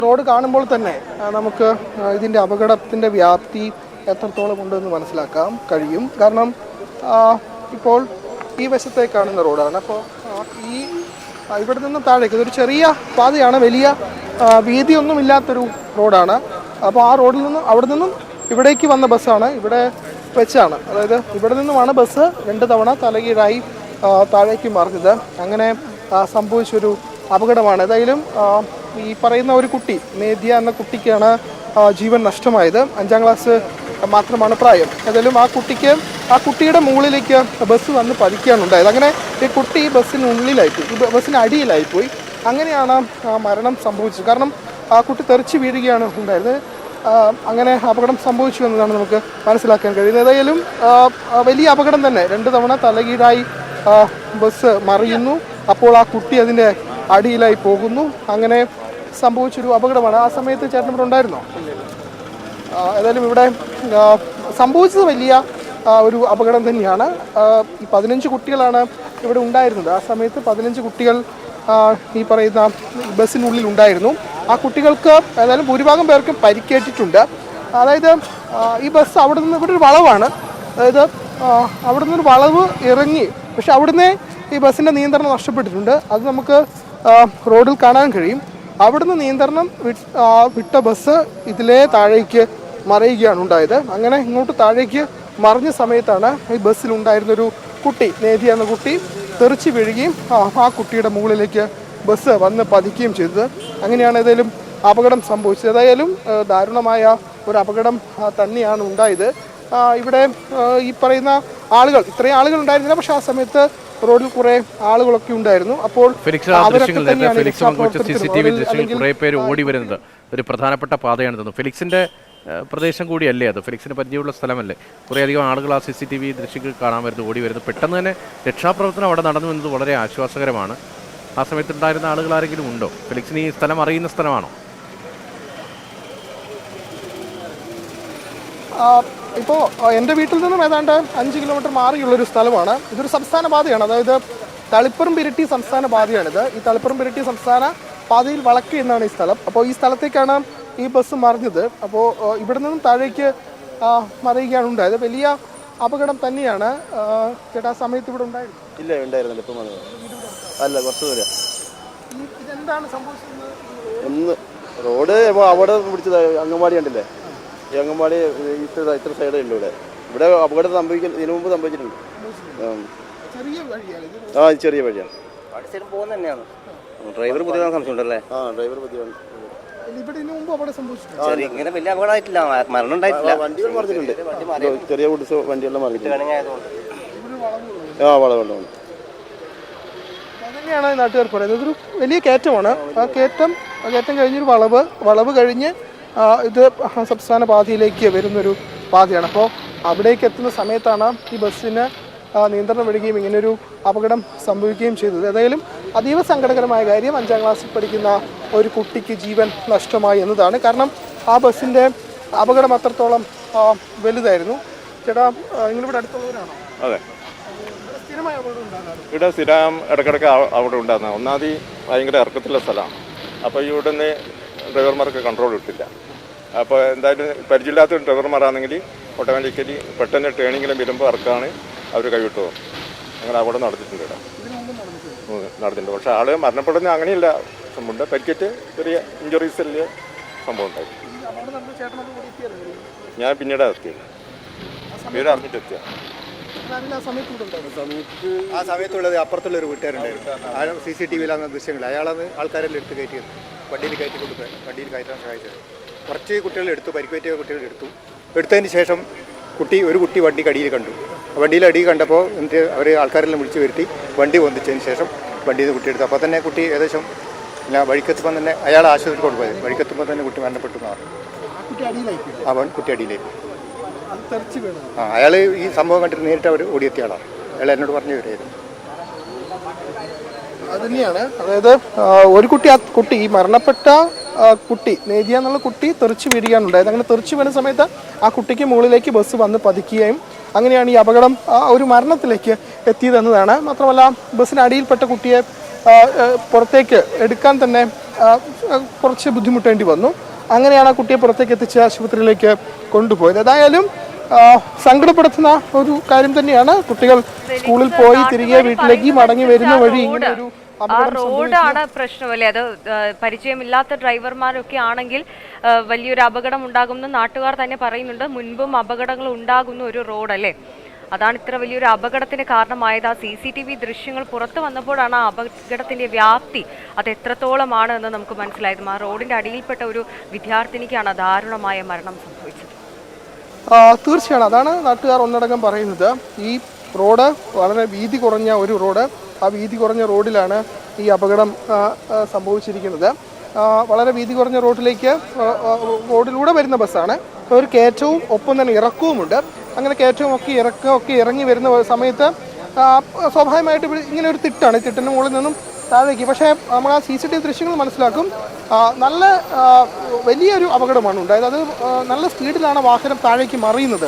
Road കാണുമ്പോൾ തന്നെ നമുക്ക് ഇതിൻ്റെ അപകടത്തിൻ്റെ വ്യാപ്തി എത്രത്തോളം ഉണ്ടെന്ന് മനസ്സിലാക്കാൻ കഴിയും. കാരണം ഇപ്പോൾ ഈ വശത്തെ കാണുന്ന റോഡാണ്. അപ്പോൾ ഇവിടെ നിന്നും താഴേക്ക് ഇതൊരു ചെറിയ പാതയാണ്, വലിയ വീതിയൊന്നുമില്ലാത്തൊരു റോഡാണ്. അപ്പോൾ ആ റോഡിൽ നിന്നും അവിടെ നിന്നും ഇവിടേക്ക് വന്ന ബസ്സാണ് ഇവിടെ വെച്ചാണ്, അതായത് ഇവിടെ നിന്നുമാണ് ബസ് 2 തവണ തലകീഴായി താഴേക്ക് മറിഞ്ഞത്. അങ്ങനെ സംഭവിച്ചൊരു അപകടമാണ്. ഏതായാലും ഈ പറയുന്ന ഒരു കുട്ടി, നേദ്യ എന്ന കുട്ടിക്കാണ് ജീവൻ നഷ്ടമായത്. 5ാം ക്ലാസ് മാത്രമാണ് പ്രായം. ഏതായാലും ആ കുട്ടിയുടെ മുകളിലേക്ക് ബസ് വന്ന് പതിക്കുകയാണുണ്ടായത്. അങ്ങനെ ഈ കുട്ടി ബസ്സിനുള്ളിലായിപ്പോയി, ബസ്സിന് അടിയിലായിപ്പോയി. അങ്ങനെയാണ് മരണം സംഭവിച്ചത്. കാരണം ആ കുട്ടി തെറിച്ച് വീഴുകയാണ് ഉണ്ടായത്. അങ്ങനെ അപകടം സംഭവിച്ചു എന്നതാണ് നമുക്ക് മനസ്സിലാക്കാൻ കഴിയുന്നത്. ഏതായാലും വലിയ അപകടം തന്നെ. 2 തവണ തലകീഴായി ബസ് മറിയുന്നു. അപ്പോൾ ആ കുട്ടി അതിൻ്റെ അടിയിലായി പോകുന്നു. അങ്ങനെ സംഭവിച്ചൊരു അപകടമാണ്. ആ സമയത്ത് ചേട്ടൻ ഇവിടെ ഉണ്ടായിരുന്നോ? ഏതായാലും ഇവിടെ സംഭവിച്ചത് വലിയ ഒരു അപകടം തന്നെയാണ്. ഈ 15 കുട്ടികളാണ് ഇവിടെ ഉണ്ടായിരുന്നത്. ആ സമയത്ത് 15 കുട്ടികൾ ഈ പറയുന്ന ബസ്സിനുള്ളിൽ ഉണ്ടായിരുന്നു. ആ കുട്ടികൾക്ക് ഏതായാലും ഭൂരിഭാഗം പേർക്കും പരിക്കേറ്റിട്ടുണ്ട്. അതായത് ഈ ബസ് അവിടെ നിന്ന് ഇവിടെ ഒരു വളവാണ്, അതായത് അവിടെ നിന്നൊരു വളവ് ഇറങ്ങി, പക്ഷെ അവിടുന്ന് ഈ ബസ്സിൻ്റെ നിയന്ത്രണം നഷ്ടപ്പെട്ടിട്ടുണ്ട്. അത് നമുക്ക് റോഡിൽ കാണാൻ കഴിയും. അവിടുന്ന് നിയന്ത്രണം വിട്ട ബസ് ഇതിലേ താഴേക്ക് മറിയുകയാണ് ഉണ്ടായത്. അങ്ങനെ ഇങ്ങോട്ട് താഴേക്ക് മറിഞ്ഞ സമയത്താണ് ഈ ബസ്സിലുണ്ടായിരുന്നൊരു കുട്ടി, നേദ്യ എന്ന കുട്ടി, തെറിച്ച് വീഴുകയും ആ കുട്ടിയുടെ മുകളിലേക്ക് ബസ് വന്ന് പതിക്കുകയും ചെയ്തത്. അങ്ങനെയാണ് ഏതായാലും അപകടം സംഭവിച്ചത്. ഏതായാലും ദാരുണമായ ഒരു അപകടം തന്നെയാണ് ഉണ്ടായത്. ഇവിടെ ഈ പറയുന്ന ആളുകൾ, ഇത്രയും ആളുകൾ ഉണ്ടായിരുന്നില്ല, പക്ഷെ ആ സമയത്ത് റോഡിൽ കുറെ ആളുകളൊക്കെ ഉണ്ടായിരുന്നു. അപ്പോൾ കുറെ പേര് ഓടി വരുന്നത് ഒരു പ്രധാനപ്പെട്ട പാതയാണ് തോന്നുന്നു. ഫെലിക്സിന്റെ പ്രദേശം കൂടിയല്ലേ അത്? ഫെലിക്സിന് പരിചയമുള്ള സ്ഥലമല്ലേ? കുറേയധികം ആളുകൾ ആ CCTV ദൃശ്യങ്ങൾ കാണാൻ വരുന്നത്, ഓടി വരുന്നത്. പെട്ടെന്ന് തന്നെ രക്ഷാപ്രവർത്തനം അവിടെ നടന്നു എന്നത് വളരെ ആശ്വാസകരമാണ്. ആ സമയത്തുണ്ടായിരുന്ന ആളുകൾ ആരെങ്കിലും ഉണ്ടോ? ഫെലിക്സിന് ഈ സ്ഥലം അറിയുന്ന സ്ഥലമാണോ? ഇപ്പോൾ എൻ്റെ വീട്ടിൽ നിന്നും ഏതാണ്ട് 5 കിലോമീറ്റർ മാറിയുള്ളൊരു സ്ഥലമാണ്. ഇതൊരു സംസ്ഥാന പാതയാണ്, അതായത് തളിപ്പറം പിരട്ടി സംസ്ഥാന പാതയാണിത്. ഈ തളിപ്പറം പിരട്ടി സംസ്ഥാന പാതയിൽ വളക്ക് എന്നാണ് ഈ സ്ഥലം. അപ്പോൾ ഈ സ്ഥലത്തേക്കാണ് ഈ ബസ് മറിഞ്ഞത്. അപ്പോൾ ഇവിടെ നിന്നും താഴേക്ക് മറിയുകയാണ് ഉണ്ടായത്. വലിയ അപകടം തന്നെയാണ്. ചേട്ടാ, ആ സമയത്ത് ഇവിടെ ഉണ്ടായിരുന്നു? ഇല്ല, ഉണ്ടായിരുന്നില്ല. ഇപ്പം അല്ല, കുറച്ച് ദൂരം. ഇതെന്താണ് സംഭവിച്ചത്? ഒന്ന് റോഡ് അവിടെ പിടിച്ചത് അംഗൻവാടി ഉണ്ടല്ലേ, ഈ അംഗൻവാടി ഇത്ര സൈഡേ ഉള്ളൂ. ഇവിടെ അപകടം ഇതിനു മുമ്പ് സംഭവിച്ചിട്ടുണ്ട്. ചെറിയ വഴിയാണ്. ഡ്രൈവർ പുതിയതാണ് സംശയമുണ്ടല്ലേ? ഡ്രൈവർ പുതിയാണ്. ഇങ്ങനെ വലിയ അപകടമായിട്ടില്ല, മരണം ഉണ്ടായിട്ടില്ല. വണ്ടികൾ മറിഞ്ഞിട്ടുണ്ട്, ചെറിയ ഗുഡ്സ് വണ്ടിയെല്ലാം മറിഞ്ഞിട്ടുണ്ട്. വളവുണ്ട്. അതന്നെയാണ് നാട്ടുകാർ പറയുന്നത്. ഇതൊരു വലിയ കയറ്റമാണ്. ആ കയറ്റം കഴിഞ്ഞൊരു വളവ് കഴിഞ്ഞ് ഇത് സംസ്ഥാന പാതയിലേക്ക് വരുന്നൊരു പാതയാണ്. അപ്പോൾ അവിടേക്ക് എത്തുന്ന സമയത്താണ് ഈ ബസ്സിന് നിയന്ത്രണം വിടുകയും ഇങ്ങനൊരു അപകടം സംഭവിക്കുകയും ചെയ്തത്. ഏതായാലും അതീവ സങ്കടകരമായ കാര്യം, 5ാം ക്ലാസ്സിൽ പഠിക്കുന്ന ഒരു കുട്ടിക്ക് ജീവൻ നഷ്ടമായി എന്നതാണ്. കാരണം ആ ബസ്സിൻ്റെ അപകടം അത്രത്തോളം വലുതായിരുന്നു. ചേട്ടാ, നിങ്ങളിവിടെ അടുത്തുള്ളവരാണോ? അതെ, സ്ഥിരമായ അപകടം ഉണ്ടാകാറ്? ഇവിടെ സ്ഥിരം ഇടയ്ക്കിടയ്ക്ക് അവിടെ ഉണ്ടാകുന്നത്. ഒന്നാമത് ഭയങ്കര ഇറക്കത്തിലുള്ള സ്ഥലമാണ്. അപ്പോൾ ഇവിടുന്ന് ഡ്രൈവർമാർക്ക് കൺട്രോൾ കിട്ടില്ല. അപ്പോൾ എന്തായാലും പരിചയമില്ലാത്ത ഡ്രൈവർമാരാണെങ്കിൽ ഓട്ടോമാറ്റിക്കലി പെട്ടെന്ന് ടേണിങ്ങിലും വരുമ്പോൾ ഇറക്കാണ് അവർ കൈവിട്ടു പോകും. അങ്ങനെ അവിടെ നടത്തിയിട്ടുണ്ട്, ഇവിടെ നടത്തിയിട്ടുണ്ട്. പക്ഷേ ആൾ മരണപ്പെടുന്ന അങ്ങനെയില്ല, സംഭവം പരിക്കേറ്റ് ചെറിയ ഇഞ്ചുറീസ് വലിയ സംഭവം ഉണ്ടായി. ഞാൻ പിന്നീട് എത്തിയത്, വീട് അറിഞ്ഞിട്ട് എത്തിയ ആ സമയത്തുള്ളത് അപ്പുറത്തുള്ളൊരു വീട്ടുകാരുണ്ടായിരുന്നു. ആ CCTVയിലാണ് ദൃശ്യങ്ങൾ. അയാളാണ് ആൾക്കാരെല്ലാം എടുത്ത് കയറ്റിയത്, വണ്ടിയിൽ കയറ്റി കൊടുക്കുക, വണ്ടിയിൽ കയറ്റാൻ സഹായിച്ചത്. കുറച്ച് കുട്ടികളെടുത്തു, പരിക്കേറ്റ കുട്ടികളെടുത്തു. എടുത്തതിന് ശേഷം ഒരു കുട്ടി വണ്ടിക്ക് അടിയിൽ കണ്ടു. വണ്ടിയിൽ അടിയിൽ കണ്ടപ്പോൾ എന്നിട്ട് അവർ ആൾക്കാരെല്ലാം വിളിച്ച് വരുത്തി വണ്ടി പൊന്തിച്ചതിന് ശേഷം വണ്ടിയിൽ നിന്ന് കുട്ടി എടുത്തു. അപ്പോൾ തന്നെ കുട്ടി ഏകദേശം വഴിക്കെത്തുമ്പോൾ തന്നെ അയാൾ ആശുപത്രിയിൽ കൊണ്ടുപോയത്. വഴിക്കെത്തുമ്പോൾ തന്നെ കുട്ടി മരണപ്പെട്ടു എന്നാണ്. അവൻ കുട്ടി അടിയിലേക്ക് അയാൾ ഈ സംഭവം കണ്ടിട്ട് നേരിട്ട് അവർ ഓടിയെത്തിയ ആളാണ്. അയാൾ എന്നോട് പറഞ്ഞു തരുമായിരുന്നു. അതുതന്നെയാണ്, അതായത് ഒരു കുട്ടി ഈ മരണപ്പെട്ട കുട്ടി, നേദ്യ എന്നുള്ള കുട്ടി തെറിച്ച് വീഴുകയാണുണ്ടായത്. അങ്ങനെ തെറിച്ച് വീണ സമയത്ത് ആ കുട്ടിക്ക് മുകളിലേക്ക് ബസ് വന്ന് പതിക്കുകയും അങ്ങനെയാണ് ഈ അപകടം ഒരു മരണത്തിലേക്ക് എത്തിയതെന്നതാണ്. മാത്രമല്ല ബസ്സിന് അടിയിൽപ്പെട്ട കുട്ടിയെ പുറത്തേക്ക് എടുക്കാൻ തന്നെ കുറച്ച് ബുദ്ധിമുട്ടേണ്ടി വന്നു. അങ്ങനെയാണ് ആ കുട്ടിയെ പുറത്തേക്ക് എത്തിച്ച് ആശുപത്രിയിലേക്ക് കൊണ്ടുപോയത്. ഏതായാലും സങ്കടപ്പെടുത്തുന്ന ഒരു കാര്യം തന്നെയാണ്. കുട്ടികൾ സ്കൂളിൽ പോയി തിരികെ വീട്ടിലേക്ക് മടങ്ങി വരുന്ന വഴി ഇങ്ങനെ ഒരു റോഡാണ് പ്രശ്നമല്ലേ? അത് പരിചയമില്ലാത്ത ഡ്രൈവർമാരൊക്കെ ആണെങ്കിൽ വലിയൊരു അപകടം ഉണ്ടാകുമെന്ന് നാട്ടുകാർ തന്നെ പറയുന്നുണ്ട്. മുൻപും അപകടങ്ങൾ ഉണ്ടാകുന്ന ഒരു റോഡല്ലേ, അതാണ് ഇത്ര വലിയൊരു അപകടത്തിന് കാരണമായത്. ആ CCTV ദൃശ്യങ്ങൾ പുറത്തു വന്നപ്പോഴാണ് ആ അപകടത്തിന്റെ വ്യാപ്തി അത് എത്രത്തോളമാണ് എന്ന് നമുക്ക് മനസ്സിലായതും. ആ റോഡിന്റെ അടിയിൽപ്പെട്ട ഒരു വിദ്യാർത്ഥിനിക്കാണ് ദാരുണമായ മരണം സംഭവിച്ചത്. തീർച്ചയാണ്, അതാണ് നാട്ടുകാർ ഒന്നടങ്കം പറയുന്നത്. ഈ റോഡ് വളരെ വീതി കുറഞ്ഞ ഒരു റോഡ്, ആ വീതി കുറഞ്ഞ റോഡിലാണ് ഈ അപകടം സംഭവിച്ചിരിക്കുന്നത്. വളരെ വീതി കുറഞ്ഞ റോഡിലൂടെ വരുന്ന ബസ്സാണ്. ഒരു കയറ്റവും ഒപ്പം തന്നെ ഇറക്കവുമുണ്ട്. അങ്ങനെ കയറ്റവും ഒക്കെ ഇറങ്ങി വരുന്ന സമയത്ത് സ്വാഭാവികമായിട്ട് ഇങ്ങനെ ഒരു തിട്ടാണ്. ഈ തിട്ടിൻ്റെ മുകളിൽ നിന്നും താഴേക്ക്. പക്ഷേ നമ്മൾ ആ CCTV ദൃശ്യങ്ങൾ മനസ്സിലാക്കും, നല്ല വലിയൊരു അപകടമാണ് ഉണ്ടായത്. അത് നല്ല സ്പീഡിലാണ് വാഹനം താഴേക്ക് മറിയുന്നത്.